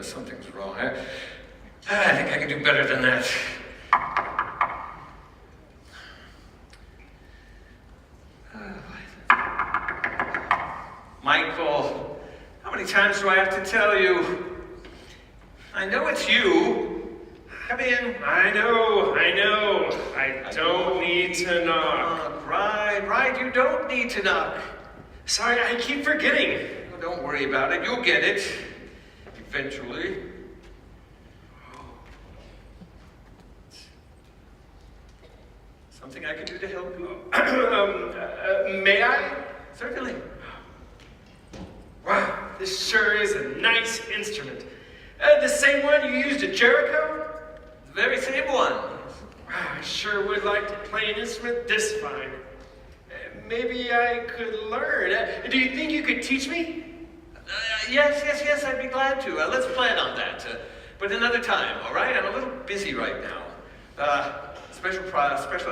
something's wrong. I think I can do better than that. Michael, how many times do I have to tell you? I know it's you. Come in. I know. I don't need to knock. Right, you don't need to knock. Sorry, I keep forgetting. Oh, don't worry about it, you'll get it. Eventually. Something I can do to help you? May I? Certainly. Wow, this sure is a nice instrument. The same one you used at Jericho? The very same one. Wow, I sure would like to play an instrument this fine. Maybe I could learn. Do you think you could teach me? Yes, I'd be glad to. Let's plan on that. But another time, all right? I'm a little busy right now. Special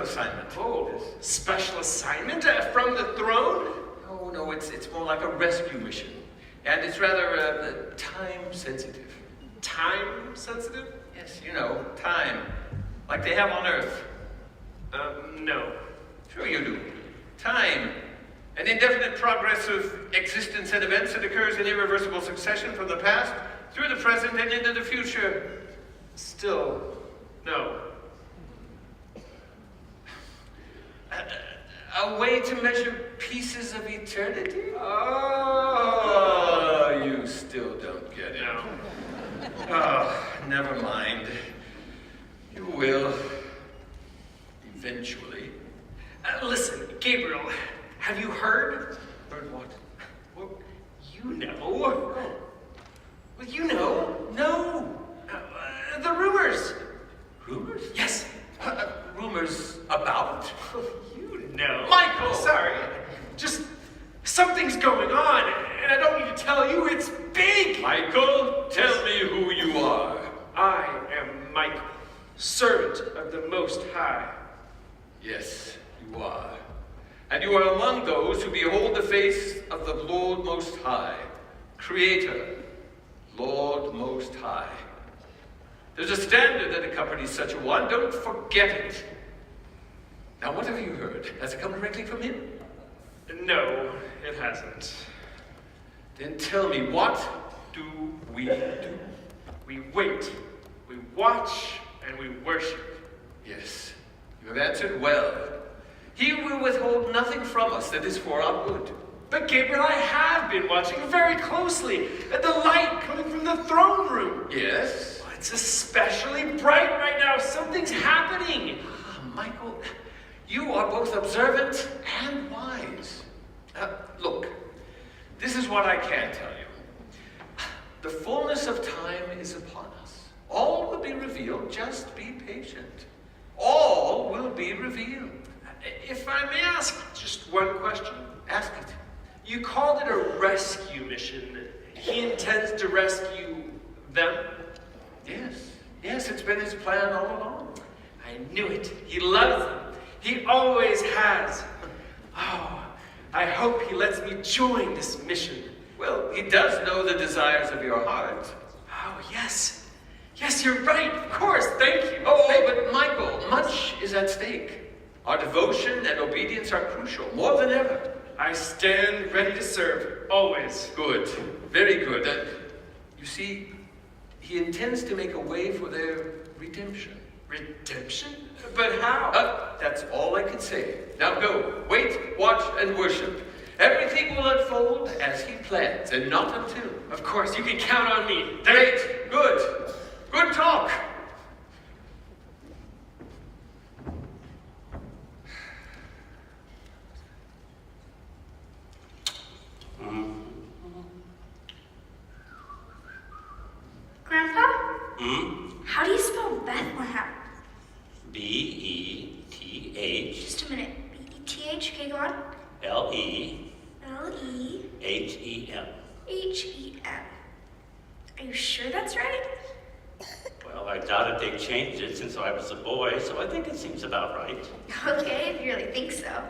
assignment. Oh, special assignment from the throne? No, it's more like a rescue mission. And it's rather time sensitive. Time sensitive? Yes, you know, time. Like they have on Earth. No. Sure you do. Time. An indefinite progress of existence and events that occurs in irreversible succession from the past through the present and into the future. Still, no. A way to measure pieces of eternity? Oh, you still don't get it. No. Oh, never mind. You will. Eventually. Listen, Gabriel, have you heard? Heard what? Well, you know. Well, you know. No. The rumors. Rumors? Yes. Rumors about? You know. Michael! Sorry. Just something's going on, and I don't need to tell you. It's big. Michael, tell me who you are. I am Michael, servant of the Most High. Yes, you are. And you are among those who behold the face of the Lord Most High, Creator, Lord Most High. There's a standard that accompanies such a one. Don't forget it. Now, what have you heard? Has it come directly from him? No, it hasn't. Then tell me, what do we do? We wait, we watch, and we worship. Yes, you have answered well. He will withhold nothing from us that is for our good. But Gabriel, I have been watching very closely at the light coming from the throne room. Yes? Oh, it's especially bright right now. Something's happening. Michael, you are both observant and wise. Look, this is what I can tell you. The fullness of time is upon us. All will be revealed. Just be patient. All will be revealed. If I may ask just one question. Ask it. You called it a rescue mission. He intends to rescue them? Yes, it's been his plan all along. I knew it. He loves them. He always has. Oh, I hope he lets me join this mission. Well, he does know the desires of your heart. Oh, yes. Yes, you're right. Of course. Thank you. But Michael, much is at stake. Our devotion and obedience are crucial, more than ever. I stand ready to serve, always. Good. Very good. You see, he intends to make a way for their redemption. Redemption? But how? That's all I can say. Now go, wait, watch, and worship. Everything will unfold as he plans, and not until. Of course, you can count on me. Great, good. Good talk. Grandpa? How do you spell Bethlehem? B-E-T-H. Just a minute. B-E-T-H? Okay, go on. L-E. L-E. H-E-M. H-E-M. Are you sure that's right? Well, I doubt if they changed it since I was a boy, so I think it seems about right. Okay, if you really think so.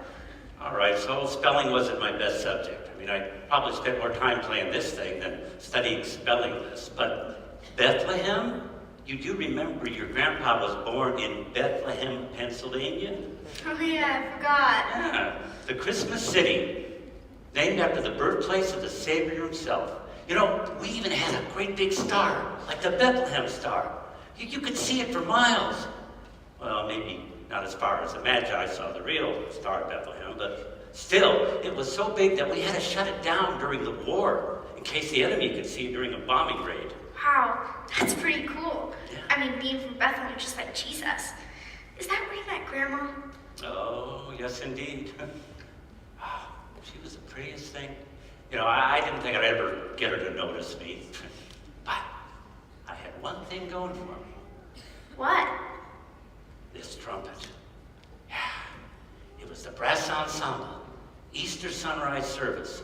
All right, so spelling wasn't my best subject. I mean, I probably spent more time playing this thing than studying spelling lists, but Bethlehem? You do remember your grandpa was born in Bethlehem, Pennsylvania? Oh yeah, I forgot. Yeah, the Christmas city, named after the birthplace of the Savior himself. You know, we even had a great big star, like the Bethlehem star. You could see it for miles. Well, maybe not as far as the Magi saw the real Star of Bethlehem, but still, it was so big that we had to shut it down during the war in case the enemy could see it during a bombing raid. Wow, that's pretty cool. Yeah. I mean, being from Bethlehem, just like Jesus. Is that where you met Grandma? Oh, yes, indeed. She was the prettiest thing. You know, I didn't think I'd ever get her to notice me. But I had one thing going for me. What? This trumpet. Yeah, it was the brass ensemble, Easter sunrise service.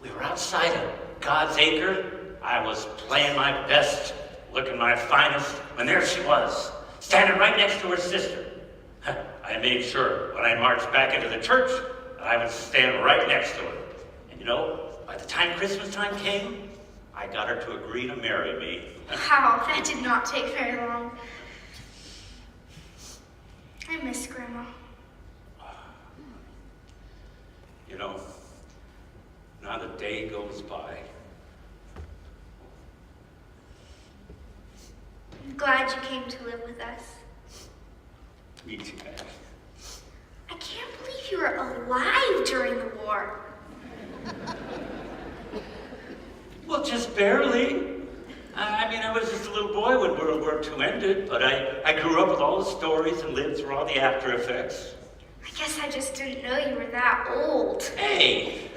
We were outside of God's acre. I was playing my best, looking my finest, when there she was, standing right next to her sister. I made sure when I marched back into the church that I would stand right next to her. And you know, by the time Christmas time came, I got her to agree to marry me. Wow, that did not take very long. I miss Grandma. You know, not a day goes by. I'm glad you came to live with us. Me too, man. I can't believe you were alive during the war. Well, just barely. I mean, I was just a little boy when World War II ended, but I grew up with all the stories and lived through all the after effects. I guess I just didn't know you were that old. Hey,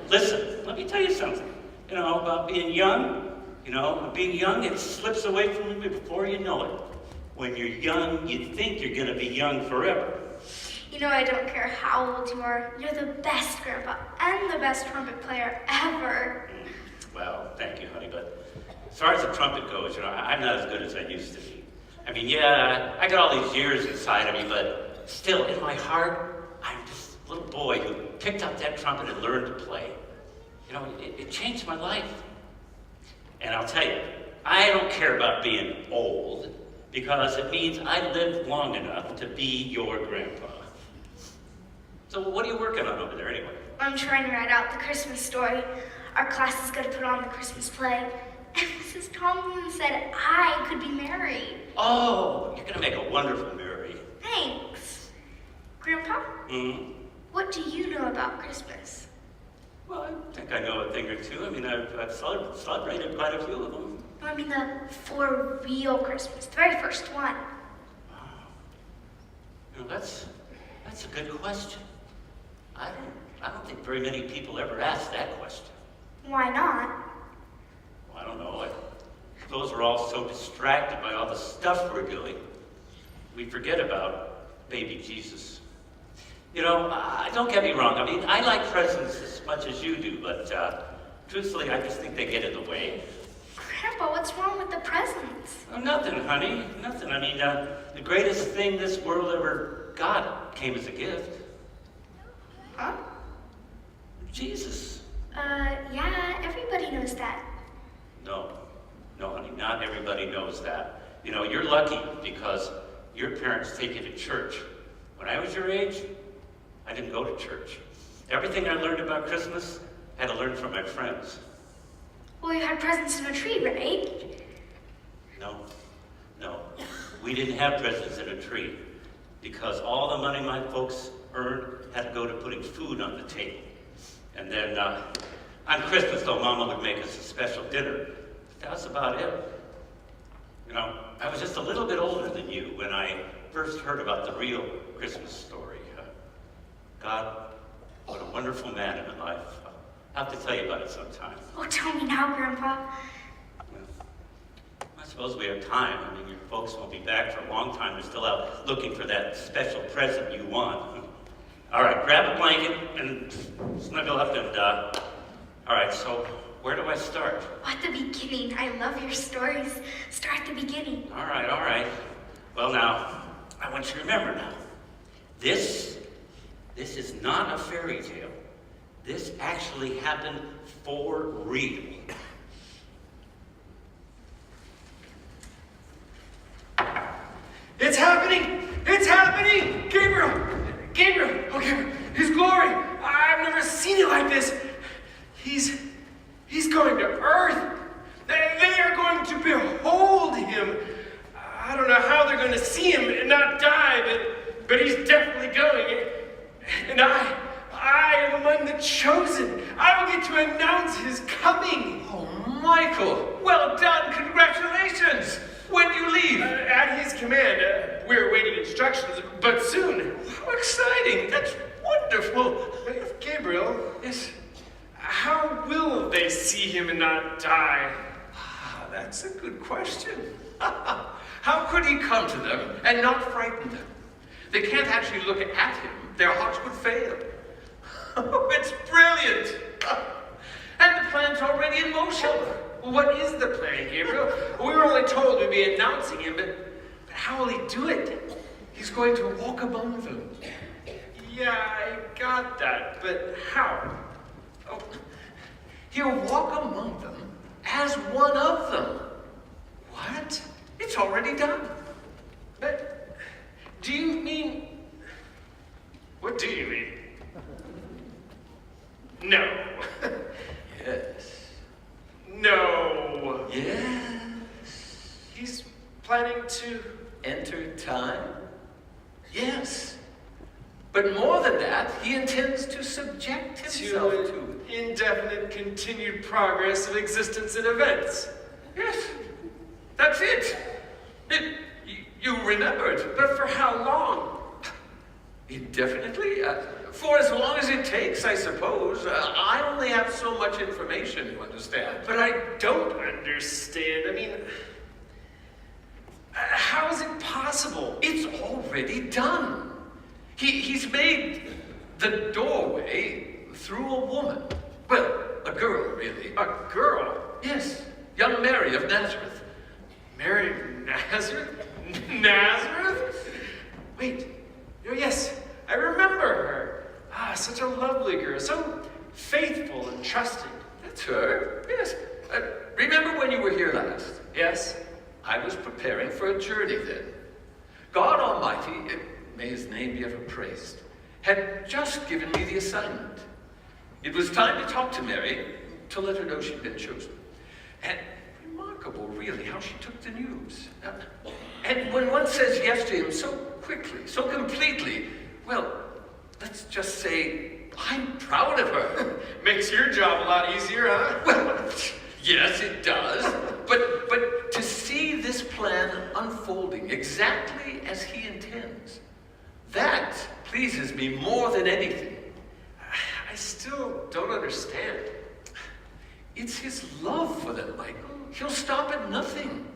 listen, let me tell you something. You know, about being young. You know, being young, it slips away from you before you know it. When you're young, you think you're going to be young forever. You know, I don't care how old you are. You're the best grandpa and the best trumpet player ever. Well, thank you, honey, but as far as the trumpet goes, you know, I'm not as good as I used to be. I mean, yeah, I got all these years inside of me, but still, in my heart, I'm just a little boy who picked up that trumpet and learned to play. You know, it changed my life. And I'll tell you, I don't care about being old, because it means I lived long enough to be your grandpa. So what are you working on over there anyway? I'm trying to write out the Christmas story. Our class is going to put on the Christmas play. And Mrs. Tomlin said I could be married. Oh, you're going to make a wonderful Mary. Thanks. Grandpa, what do you know about Christmas? Well, I think I know a thing or two. I mean, I've celebrated quite a few of them. No, I mean the for real Christmas, the very first one. You know, that's a good question. I don't think very many people ever ask that question. Why not? Well, I don't know. I suppose we're all so distracted by all the stuff we're doing, we forget about baby Jesus. You know, don't get me wrong. I mean, I like presents as much as you do, but truthfully, I just think they get in the way. Grandpa, what's wrong with the presents? Oh, nothing, honey. Nothing. I mean, the greatest thing this world ever got came as a gift. Huh? Jesus. Yeah, everybody knows that. No, honey, not everybody knows that. You know, you're lucky because your parents take you to church. When I was your age, I didn't go to church. Everything I learned about Christmas, I had to learn from my friends. Well, you had presents in a tree, right? No. We didn't have presents in a tree because all the money my folks earned had to go to putting food on the table. And then on Christmas, though, Mama would make us a special dinner. But that's about it. You know, I was just a little bit older than you when I first heard about the real Christmas story. God, what a wonderful man in my life. I'll have to tell you about it sometime. Oh, tell me now, Grandpa. I suppose we have time. I mean, your folks won't be back for a long time. They're still out looking for that special present you want. All right, grab a blanket and snuggle up and, all right, so where do I start? At the beginning. I love your stories. Start at the beginning. All right. Well, now, I want you to remember now. This is not a fairy tale. This actually happened for real. He's going to Earth. They are going to behold him. I don't know how they're going to see him and not die, but he's definitely going. And I am among the chosen. I will get to announce his coming. Oh, Michael, well done, congratulations. When do you leave? At his command. We're awaiting instructions, but soon. How exciting, that's wonderful. Gabriel, Yes. how will they see him and not die? Ah, that's a good question. How could he come to them and not frighten them? They can't actually look at him. Their hearts would fail. Oh, it's brilliant. And the plan's already in motion. What is the plan, Gabriel? We were only told we'd be announcing him, but how will he do it? He's going to walk among them. Yeah, I got that, but how? Oh, he'll walk among them as one of them. What? It's already done. But do you mean... What do you mean? No. Yes. No. Yes. He's planning to... Enter time? Yes. But more than that, he intends to subject himself to it. Indefinite continued progress of existence and events. Yes. That's it. You remembered. But for how long? Indefinitely. For as long as it takes, I suppose. I only have so much information, you understand. But I don't understand. I mean, how is it possible? It's already done. He's made the doorway through a woman. Well, a girl, really. A girl? Yes, young Mary of Nazareth. Mary of Nazareth? Nazareth? Wait. Oh, yes, I remember her. Ah, such a lovely girl. So faithful and trusting. That's her, yes. Remember when you were here last? Yes? I was preparing for a journey then. God Almighty, may his name be ever praised, had just given me the assignment. It was time to talk to Mary, to let her know she'd been chosen. And remarkable, really, how she took the news. And when one says yes to him so quickly, so completely, well, let's just say I'm proud of her. Makes your job a lot easier, huh? Well, yes, it does. But to see this plan unfolding exactly as he intends, that pleases me more than anything. I still don't understand. It's his love for them, Michael. He'll stop at nothing.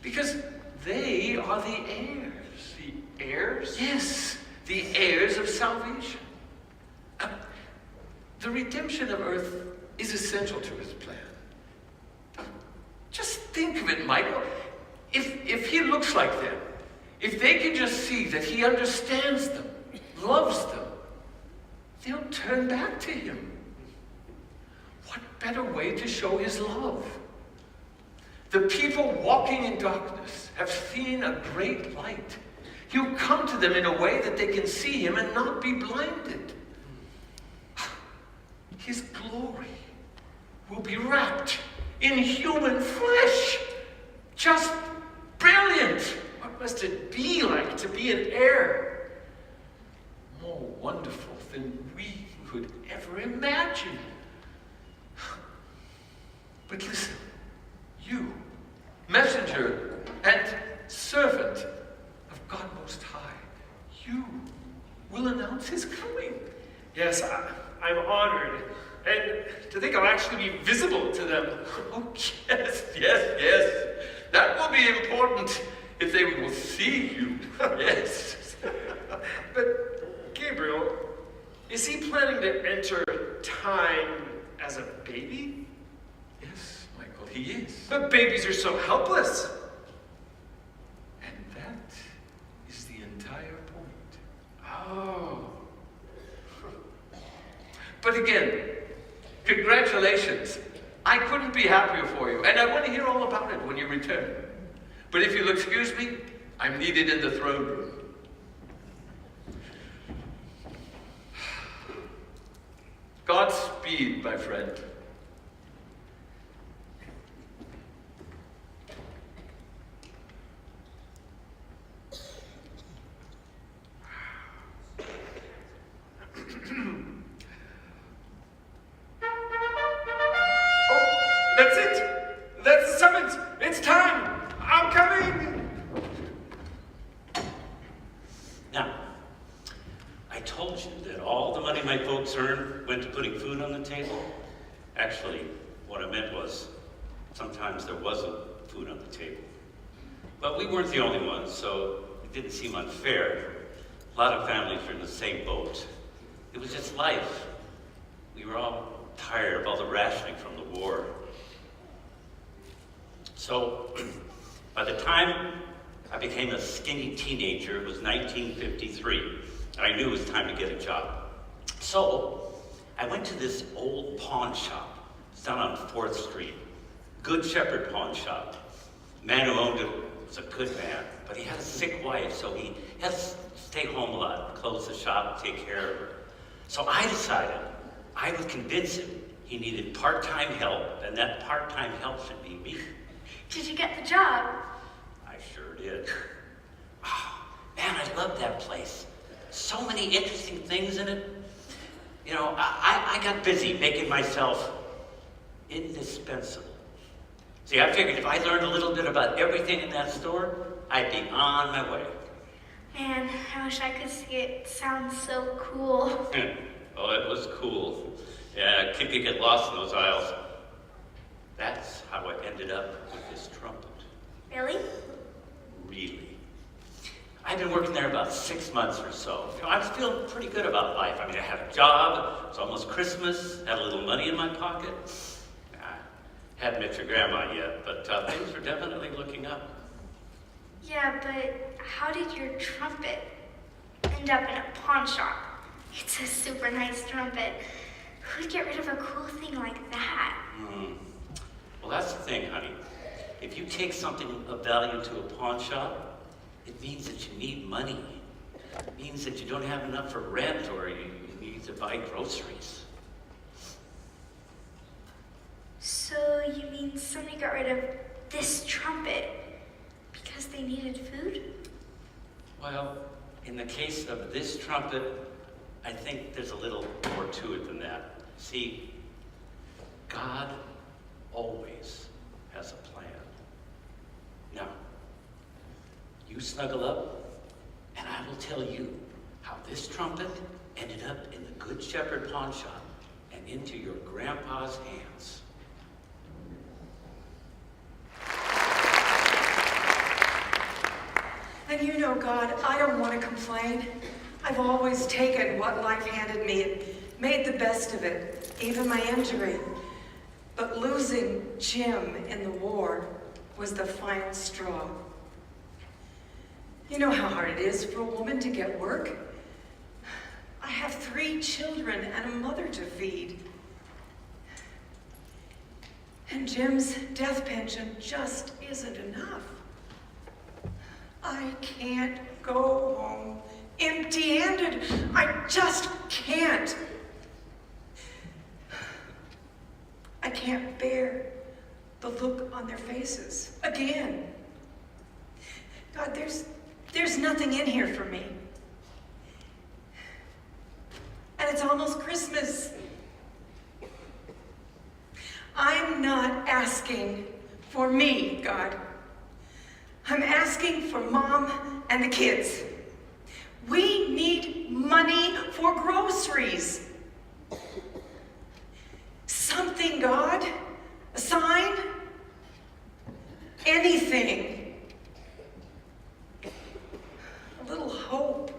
Because they are the heirs. The heirs? Yes, the heirs of salvation. The redemption of earth is essential to his plan. Just think of it, Michael. If he looks like them, if they can just see that he understands them, loves them, they'll turn back to him. What better way to show his love? The people walking in darkness have seen a great light. He'll come to them in a way that they can see him and not be blinded. His glory will be wrapped in human flesh. Just brilliant. What must it be like to be an heir? More wonderful than we could ever imagine. But listen, you, messenger and servant of God Most High, you will announce his coming. Yes, I'm honored. And to think I'll actually be visible to them. Oh, yes. That will be important if they will see you. Yes. But, Gabriel, is he planning to enter time as a baby? Yes, Michael, he is. But babies are so helpless. And that is the entire point. Oh. But again, congratulations. I couldn't be happier for you, and I want to hear all about it when you return. But if you'll excuse me, I'm needed in the throne room. Godspeed, my friend. Oh, that's it. That's the summons. It's time. I'm coming. Now, I told you that all the money my folks earned went to putting food on the table. Actually, what I meant was sometimes there wasn't food on the table. But we weren't the only ones, so it didn't seem unfair. A lot of families were in the same boat. It was just life. We were all tired of all the rationing from the war. So, by the time I became a skinny teenager, it was 1953, and I knew it was time to get a job. So, I went to this old pawn shop. It's down on 4th Street. Good Shepherd Pawn Shop. The man who owned it was a good man, but he had a sick wife, so he had to stay home a lot, close the shop, take care of her. So I decided I would convince him he needed part-time help, and that part-time help should be me. Did you get the job? I sure did. Oh, man, I love that place. So many interesting things in it. You know, I got busy making myself indispensable. See, I figured if I learned a little bit about everything in that store, I'd be on my way. Man, I wish I could see it. It sounds so cool. Oh, it was cool. Yeah, a kid could get lost in those aisles. That's how I ended up with this trumpet. Really? Really. I've been working there about 6 months or so. You know, I was feeling pretty good about life. I mean, I had a job, it's almost Christmas, had a little money in my pocket. I hadn't met your grandma yet, but things were definitely looking up. Yeah, but how did your trumpet end up in a pawn shop? It's a super nice trumpet. Who'd get rid of a cool thing like that? Well, that's the thing, honey. If you take something of value to a pawn shop, it means that you need money. It means that you don't have enough for rent or you need to buy groceries. So you mean somebody got rid of this trumpet because they needed food? Well, in the case of this trumpet, I think there's a little more to it than that. See, God always has a plan. Now, you snuggle up, and I will tell you how this trumpet ended up in the Good Shepherd Pawn Shop and into your grandpa's hands. And you know, God, I don't want to complain. I've always taken what life handed me and made the best of it, even my injury. But losing Jim in the war was the final straw. You know how hard it is for a woman to get work? I have 3 children and a mother to feed. And Jim's death pension just isn't enough. I can't go home empty-handed. I just can't. I can't bear the look on their faces again. God, there's nothing in here for me. And it's almost Christmas. I'm not asking for me, God. I'm asking for Mom and the kids. We need money for groceries. Something, God. A sign. Anything. A little hope.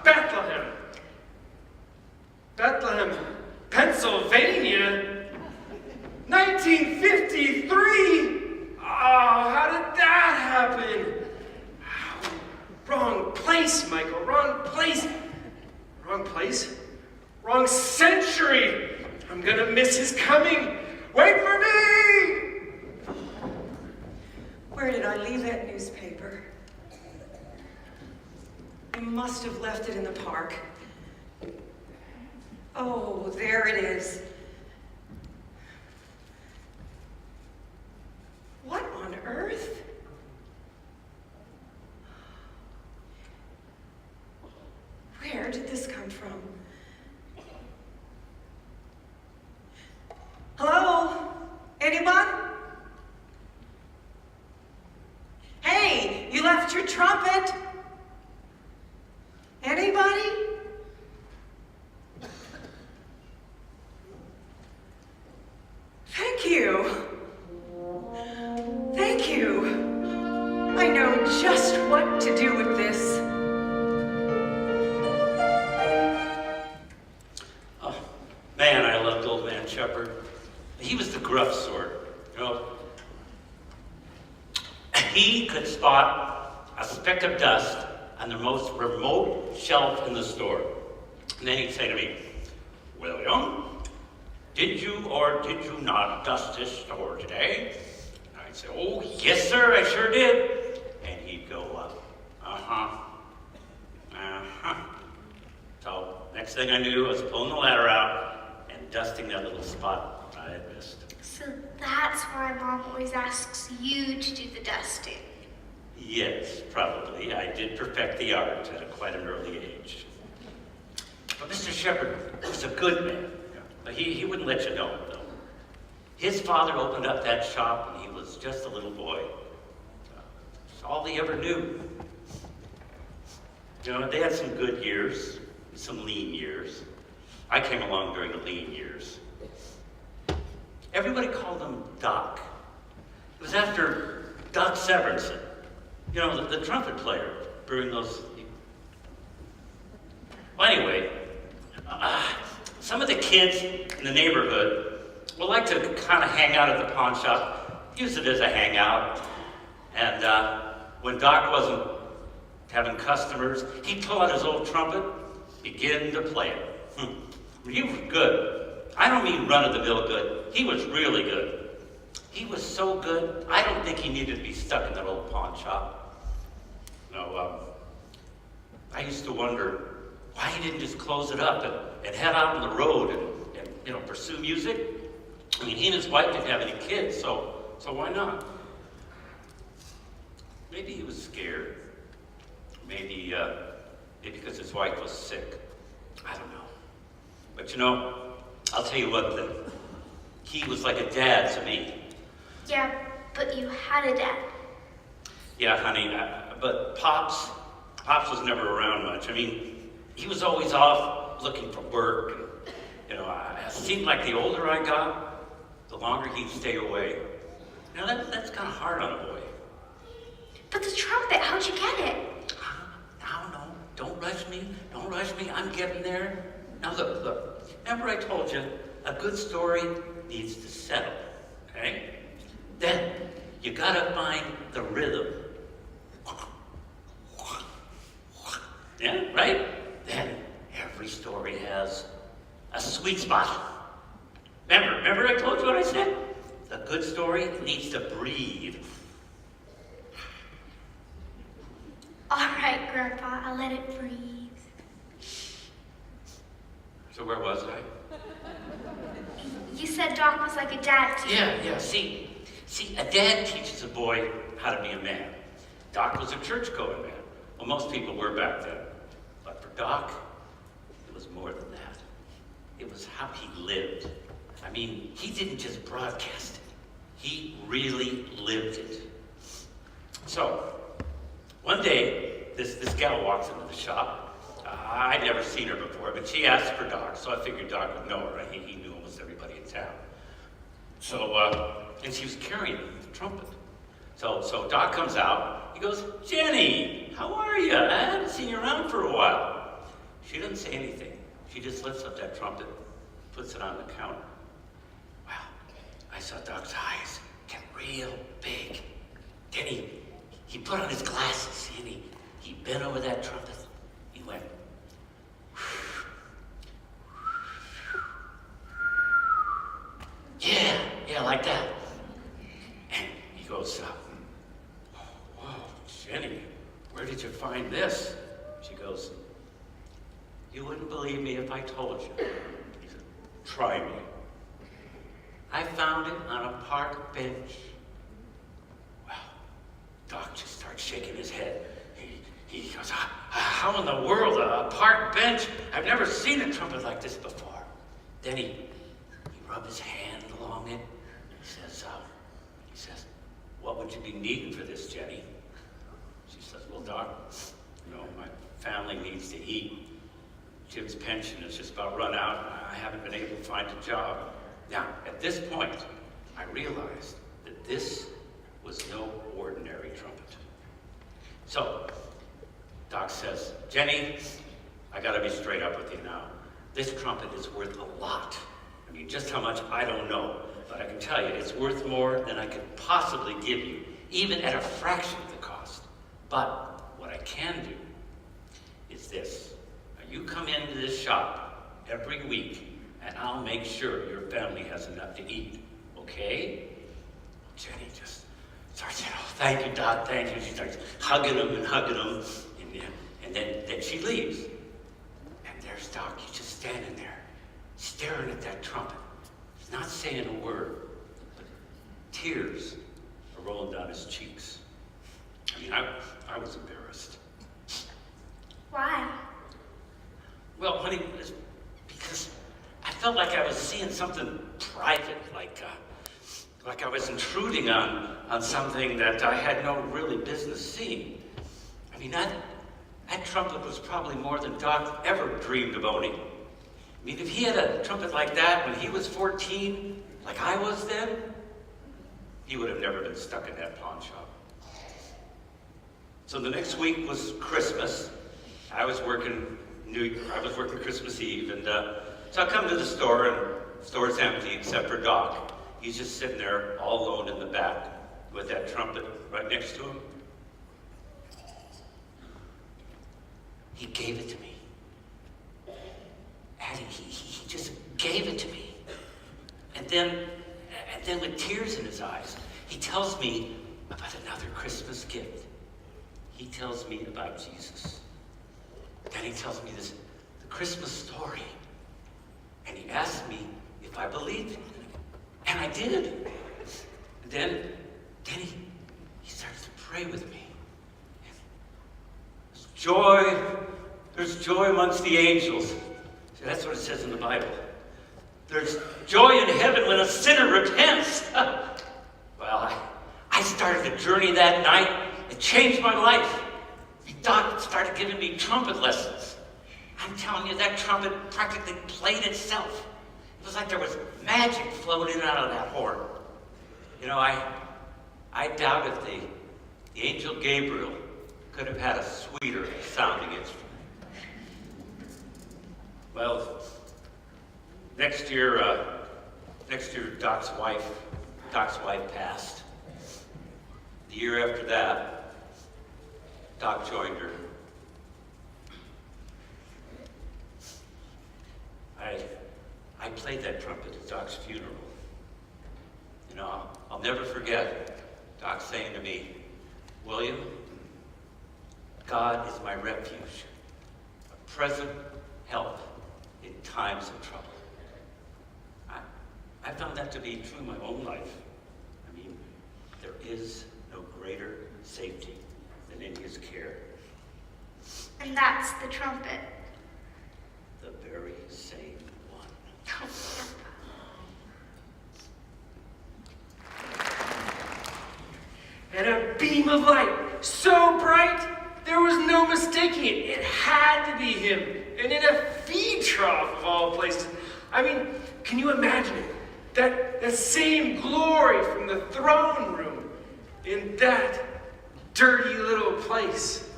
Bethlehem. Bethlehem, Pennsylvania. 1953. Oh, how did that happen? Wrong place, Michael. Wrong place. Wrong place? Wrong century. I'm gonna miss his coming. Where must have left it in the park. Oh, there it is. What on earth? Where did this come from? Hello? Anyone? Hey, you left your trumpet? Anybody? Thank you. Thank you. I know just what to do with this. Oh, man, I loved Old Man Shepherd. He was the gruff sort, you know. He could spot a speck of dust on the most remote shelf in the store. And then he'd say to me, "William, did you or did you not dust this store today?" And I'd say, "Oh, yes, sir, I sure did." And he'd go, uh-huh. So next thing I knew, I was pulling the ladder out and dusting that little spot I had missed. So that's why Mom always asks you to do the dusting. Yes, probably. I did perfect the art at quite an early age. But Mr. Shepherd was a good man. But he wouldn't let you know, though. His father opened up that shop when he was just a little boy. It's all he ever knew. You know, they had some good years, some lean years. I came along during the lean years. Everybody called him Doc. It was after Doc Severinsen, you know, the trumpet player during those. Well, anyway, some of the kids in the neighborhood would like to kind of hang out at the pawn shop, use it as a hangout. And when Doc wasn't having customers, he'd pull out his old trumpet, begin to play it. He was good. I don't mean run-of-the-mill good. He was really good. He was so good, I don't think he needed to be stuck in that old pawn shop. No, I used to wonder why he didn't just close it up and head out on the road and you know, pursue music. I mean, he and his wife didn't have any kids, so why not? Maybe he was scared. Maybe because his wife was sick. I don't know. But you know, I'll tell you one thing. He was like a dad to me. Yeah, but you had a dad. Yeah, honey, but Pops was never around much. I mean, he was always off looking for work. And, you know, it seemed like the older I got, the longer he'd stay away. You know, that's kind of hard on a boy. But the trumpet, how'd you get it? No, don't rush me. Don't rush me. I'm getting there. Now look. Remember I told you, a good story needs to settle, okay? Then you gotta find the rhythm. Yeah, right? Then every story has a sweet spot. Remember I told you what I said? The good story needs to breathe. All right, Grandpa, I'll let it breathe. So where was I? You said Doc was like a dad to you. Yeah. See, a dad teaches a boy how to be a man. Doc was a church-going man. Well, most people were back then. But for Doc, it was more than that. It was how he lived. I mean, he didn't just broadcast it. He really lived it. So, one day, this gal walks into the shop. I'd never seen her before, but she asked for Doc, so I figured Doc would know her. Right? He knew almost everybody in town. So, and she was carrying the trumpet. So Doc comes out. He goes, "Jenny, how are you? I haven't seen you around for a while." She doesn't say anything. She just lifts up that trumpet, puts it on the counter. Wow, I saw Doc's eyes get real big. Then he put on his glasses, and he bent over that trumpet. He went, yeah, like that. And he goes, "Whoa, Jenny, where did you find this?" She goes, believe me if I told you? He said, try me. I found it on a park bench. Well, Doc just starts shaking his head. He goes, how in the world, a park bench? I've never seen a trumpet like this before. Then he rubbed his hand along it. He says, what would you be needing for this, Jenny? She says, well, Doc, my family needs to eat. Jim's pension is just about run out. I haven't been able to find a job. Now, at this point, I realized that this was no ordinary trumpet. So, Doc says, Jenny, I gotta be straight up with you now. This trumpet is worth a lot. I mean, just how much, I don't know. But I can tell you, it's worth more than I could possibly give you, even at a fraction of the cost. But what I can do is this. Now, you come into this shop every week, and I'll make sure your family has enough to eat, okay? Jenny just starts saying, oh, thank you, Doc, thank you. She starts hugging him. And then she leaves. And there's Doc, he's just standing there, staring at that trumpet. He's not saying a word, but tears are rolling down his cheeks. I mean, I was embarrassed. Why? Well, honey, it's because I felt like I was seeing something private, like I was intruding on something that I had no really business seeing. I mean, that trumpet was probably more than Doc ever dreamed of owning. I mean, if he had a trumpet like that when he was 14, like I was then, he would have never been stuck in that pawn shop. So the next week was Christmas. I was working Christmas Eve, and so I come to the store, and the store's empty except for Doc. He's just sitting there all alone in the back with that trumpet right next to him. He gave it to me. Addie, he just gave it to me. And then with tears in his eyes, he tells me about another Christmas gift. He tells me about Jesus. Then he tells me the Christmas story. And he asked me if I believed it. And I did. And then he starts to pray with me. There's joy amongst the angels. See, that's what it says in the Bible. There's joy in heaven when a sinner repents. Well, I started a journey that night. It changed my life. Doc started giving me trumpet lessons. I'm telling you, that trumpet practically played itself. It was like there was magic flowing in and out of that horn. I doubt if the angel Gabriel could have had a sweeter sounding instrument. Well, next year Doc's wife passed. The year after that, Doc joined her. I played that trumpet at Doc's funeral. I'll never forget Doc saying to me, William, God is my refuge, a present help in times of trouble. I found that to be true in my own life. I mean, there is no greater safety than in his care. And that's the trumpet. The very same one. And a beam of light so bright, there was no mistaking it. It had to be him. And in a feed trough of all places. I mean, can you imagine it? That same glory from the throne room in that dirty little place.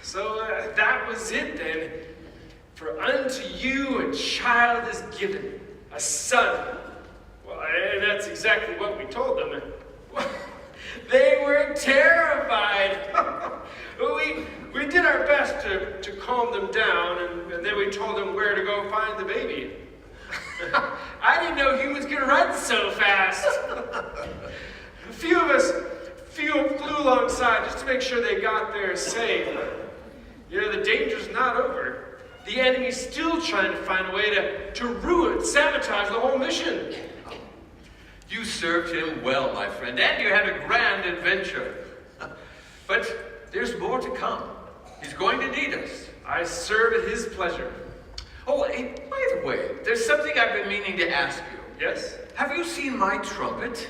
So that was it then. For unto you a child is given, a son. Well, and that's exactly what we told them. They were terrified. We did our best to calm them down, and then we told them where to go find the baby. I didn't know he was going to run so fast. A few of us flew alongside just to make sure they got there safe. The danger's not over. the enemy's still trying to find a way to ruin, sabotage the whole mission. You served him well, my friend, and you had a grand adventure. But there's more to come. He's going to need us. I serve at his pleasure. Oh, hey, by the way, there's something I've been meaning to ask you. Yes? Have you seen my trumpet?